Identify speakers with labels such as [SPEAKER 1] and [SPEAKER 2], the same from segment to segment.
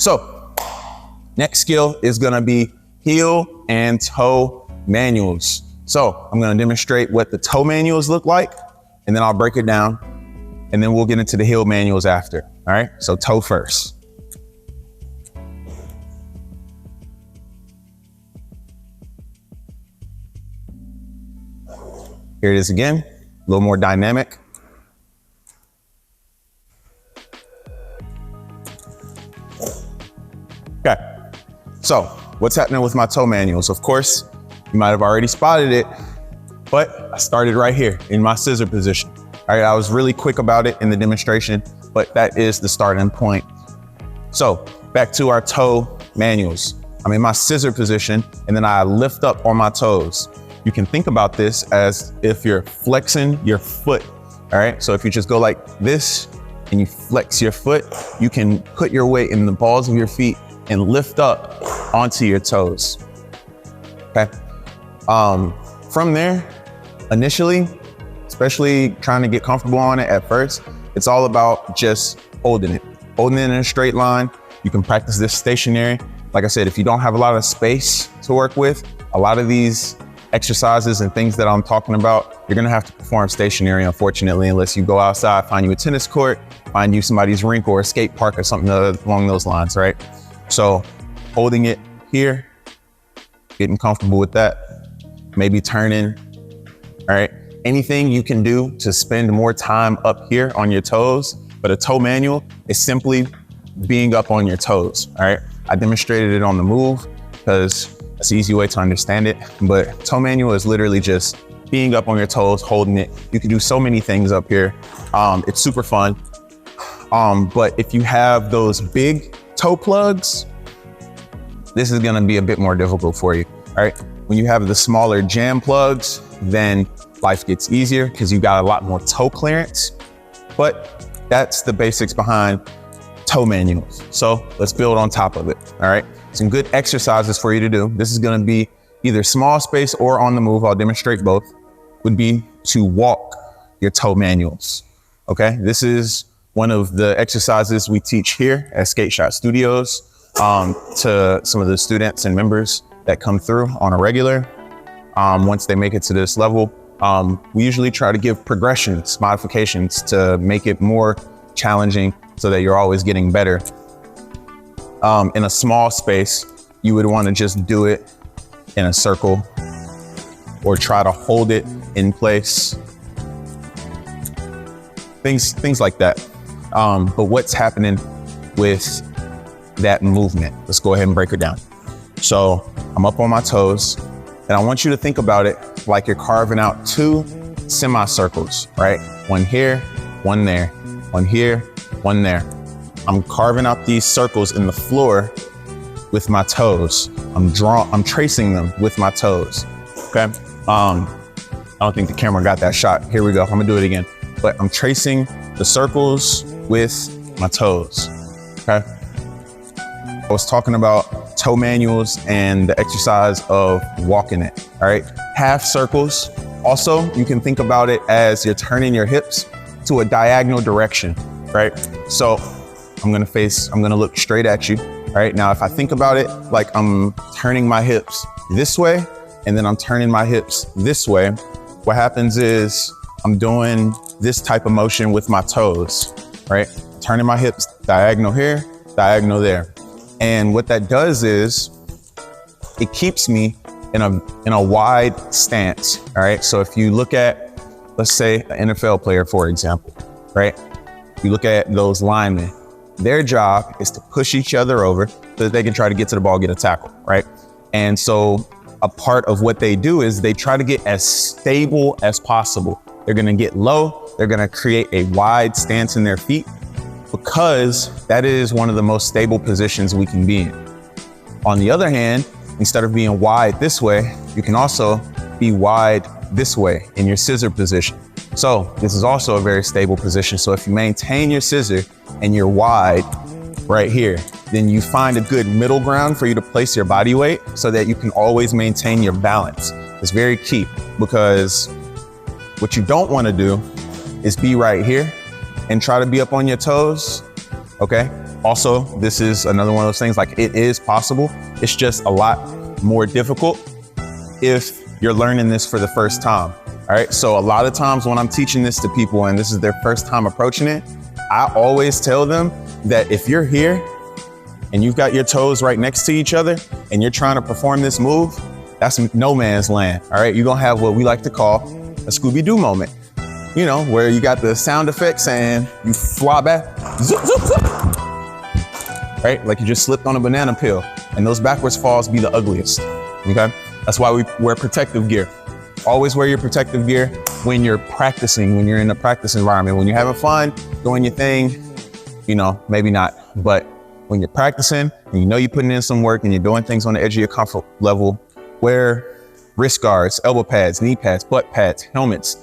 [SPEAKER 1] So next skill is gonna be heel and toe manuals. So I'm gonna demonstrate what the toe manuals look like, and then I'll break it down, and then we'll get into the heel manuals after, all right? So toe first. Here it is again, a little more dynamic. Okay, so what's happening with my toe manuals? Of course, you might have already spotted it, but I started right here in my scissor position. All right, I was really quick about it in the demonstration, but that is the starting point. So back to our toe manuals. I'm in my scissor position, and then I lift up on my toes. You can think about this as if you're flexing your foot, all right? So if you just go like this and you flex your foot, you can put your weight in the balls of your feet and lift up onto your toes, okay? From there, initially, especially trying to get comfortable on it at first, it's all about just holding it in a straight line. You can practice this stationary. Like I said, if you don't have a lot of space to work with, a lot of these exercises and things that I'm talking about, you're gonna have to perform stationary, unfortunately, unless you go outside, find you a tennis court, find you somebody's rink or a skate park or something along those lines, right? So holding it here, getting comfortable with that, maybe turning, all right? Anything you can do to spend more time up here on your toes, but a toe manual is simply being up on your toes, all right? I demonstrated it on the move because that's the easy way to understand it, but toe manual is literally just being up on your toes, holding it. You can do so many things up here. It's super fun. But if you have those big toe plugs, this is gonna be a bit more difficult for you, all right? When you have the smaller jam plugs, then life gets easier because you got a lot more toe clearance, but that's the basics behind toe manuals. So let's build on top of it, all right? Some good exercises for you to do. This is gonna be either small space or on the move. I'll demonstrate both. Would be to walk your toe manuals, okay? This is one of the exercises we teach here at Skate Shot Studios to some of the students and members that come through on a regular. Once they make it to this level, we usually try to give progressions, modifications to make it more challenging so that you're always getting better. In a small space, you would want to just do it in a circle or try to hold it in place. Things like that. But what's happening with that movement? Let's go ahead and break it down. So I'm up on my toes, and I want you to think about it like you're carving out two semicircles, right? One here, one there, one here, one there. I'm carving out these circles in the floor with my toes. I'm tracing them with my toes, okay? I don't think the camera got that shot. Here we go, I'm gonna do it again. But I'm tracing the circles with my toes, okay? I was talking about toe manuals and the exercise of walking it, all right? Half circles. Also, you can think about it as you're turning your hips to a diagonal direction, right? So I'm gonna look straight at you, all right? Now, if I think about it like I'm turning my hips this way, and then I'm turning my hips this way, what happens is I'm doing this type of motion with my toes, right? Turning my hips diagonal here, diagonal there. And what that does is it keeps me in a wide stance, all right? So if you look at, let's say, an NFL player, for example, right? You look at those linemen, their job is to push each other over so that they can try to get to the ball, get a tackle, right? And so a part of what they do is they try to get as stable as possible. They're gonna get low, they're gonna create a wide stance in their feet because that is one of the most stable positions we can be in. On the other hand, instead of being wide this way, you can also be wide this way in your scissor position. So this is also a very stable position. So if you maintain your scissor and you're wide right here, then you find a good middle ground for you to place your body weight so that you can always maintain your balance. It's very key because what you don't want to do is be right here and try to be up on your toes, okay? Also, this is another one of those things, like, it is possible. It's just a lot more difficult if you're learning this for the first time. All right. So a lot of times when I'm teaching this to people and this is their first time approaching it, I always tell them that if you're here and you've got your toes right next to each other and you're trying to perform this move, that's no man's land. All right. You're going to have what we like to call a Scooby-Doo moment, you know, where you got the sound effects and you fly back, zoop, zoop, zoop. Right? Like you just slipped on a banana peel, and those backwards falls be the ugliest. Okay. That's why we wear protective gear. Always wear your protective gear when you're practicing, when you're in a practice environment. When you're having fun, doing your thing, you know, maybe not. But when you're practicing and you know you're putting in some work and you're doing things on the edge of your comfort level, wear wrist guards, elbow pads, knee pads, butt pads, helmets,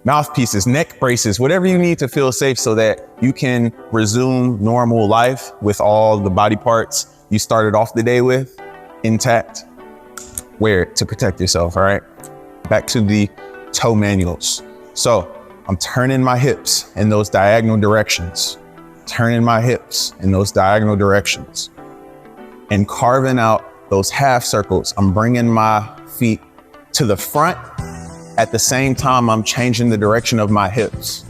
[SPEAKER 1] mouthpieces, neck braces, whatever you need to feel safe so that you can resume normal life with all the body parts you started off the day with intact. Wear it to protect yourself, all right? Back to the toe manuals. So I'm turning my hips in those diagonal directions, turning my hips in those diagonal directions and carving out those half circles. I'm bringing my feet to the front. At the same time, I'm changing the direction of my hips.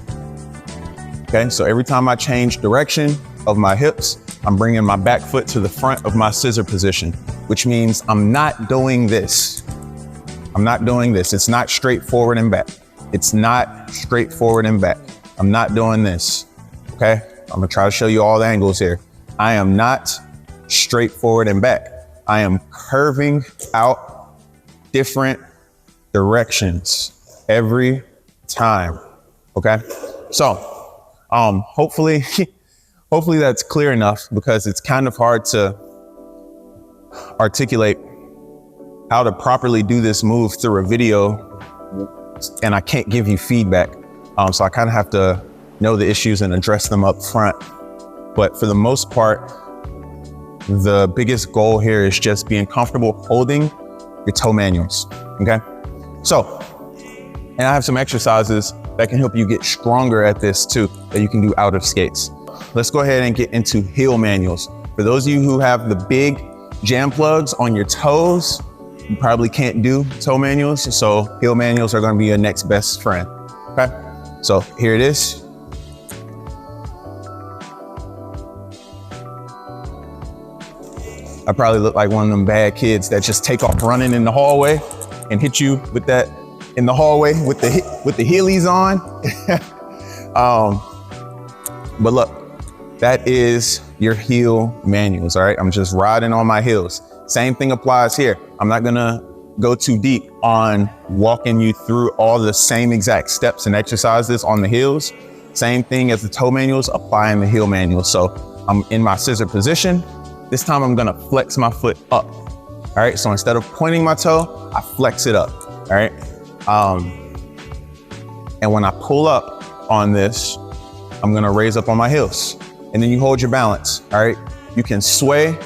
[SPEAKER 1] Okay, so every time I change direction of my hips, I'm bringing my back foot to the front of my scissor position, which means I'm not doing this. I'm not doing this. It's not straight forward and back. It's not straight forward and back. I'm not doing this. Okay, I'm gonna try to show you all the angles here. I am not straight forward and back. I am curving out different directions every time. Okay, so hopefully that's clear enough, because it's kind of hard to articulate how to properly do this move through a video, and I can't give you feedback. So I kind of have to know the issues and address them up front. But for the most part, the biggest goal here is just being comfortable holding your toe manuals. Okay. So, and I have some exercises that can help you get stronger at this too, that you can do out of skates. Let's go ahead and get into heel manuals. For those of you who have the big jam plugs on your toes, you probably can't do toe manuals. So heel manuals are going to be your next best friend. Okay. So here it is. I probably look like one of them bad kids that just take off running in the hallway and hit you with that in the hallway with the heelys on. But look, that is your heel manuals. All right. I'm just riding on my heels. Same thing applies here. I'm not gonna go too deep on walking you through all the same exact steps and exercises on the heels. Same thing as the toe manuals, applying the heel manuals. So I'm in my scissor position. This time I'm gonna flex my foot up. All right, so instead of pointing my toe, I flex it up, all right? And when I pull up on this, I'm gonna raise up on my heels. And then you hold your balance, all right? You can sway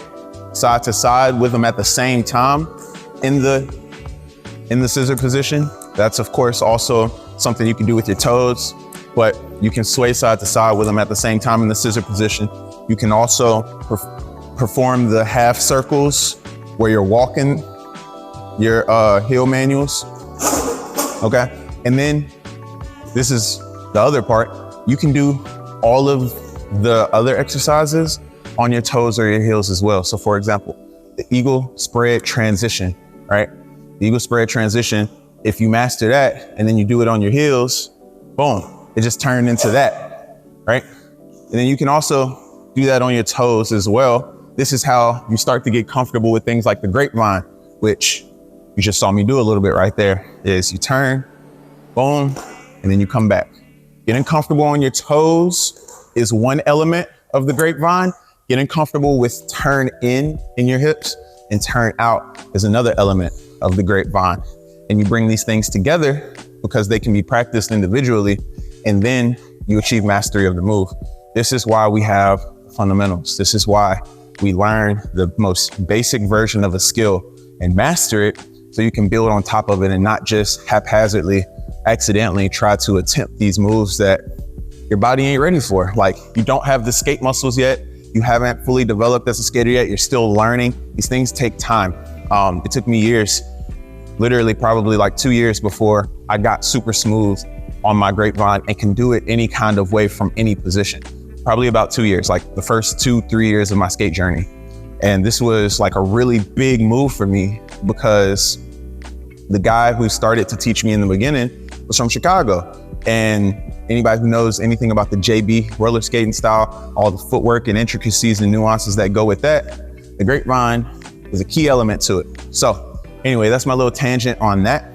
[SPEAKER 1] side to side with them at the same time in the scissor position. That's of course also something you can do with your toes, but you can sway side to side with them at the same time in the scissor position. You can also perform the half circles where you're walking your heel manuals. Okay, and then this is the other part. You can do all of the other exercises on your toes or your heels as well. So for example, the eagle spread transition, right? The eagle spread transition, if you master that and then you do it on your heels, boom, it just turned into that, right? And then you can also do that on your toes as well. This is how you start to get comfortable with things like the grapevine, which you just saw me do a little bit right there. Is you turn, boom, and then you come back. Getting comfortable on your toes is one element of the grapevine. Getting comfortable with turn in your hips and turn out is another element of the grapevine. And you bring these things together because they can be practiced individually, and then you achieve mastery of the move. This is why we have fundamentals. This is why we learn the most basic version of a skill and master it so you can build on top of it and not just haphazardly, accidentally try to attempt these moves that your body ain't ready for. Like, you don't have the skate muscles yet. you haven't fully developed as a skater yet, you're still learning. These things take time. It took me years, literally probably like 2 years before I got super smooth on my grapevine and can do it any kind of way from any position. Probably about 2 years, like the first 2-3 years of my skate journey. And this was like a really big move for me because the guy who started to teach me in the beginning was from Chicago. And anybody who knows anything about the JB roller skating style, all the footwork and intricacies and nuances that go with that, the grapevine is a key element to it. So anyway, that's my little tangent on that.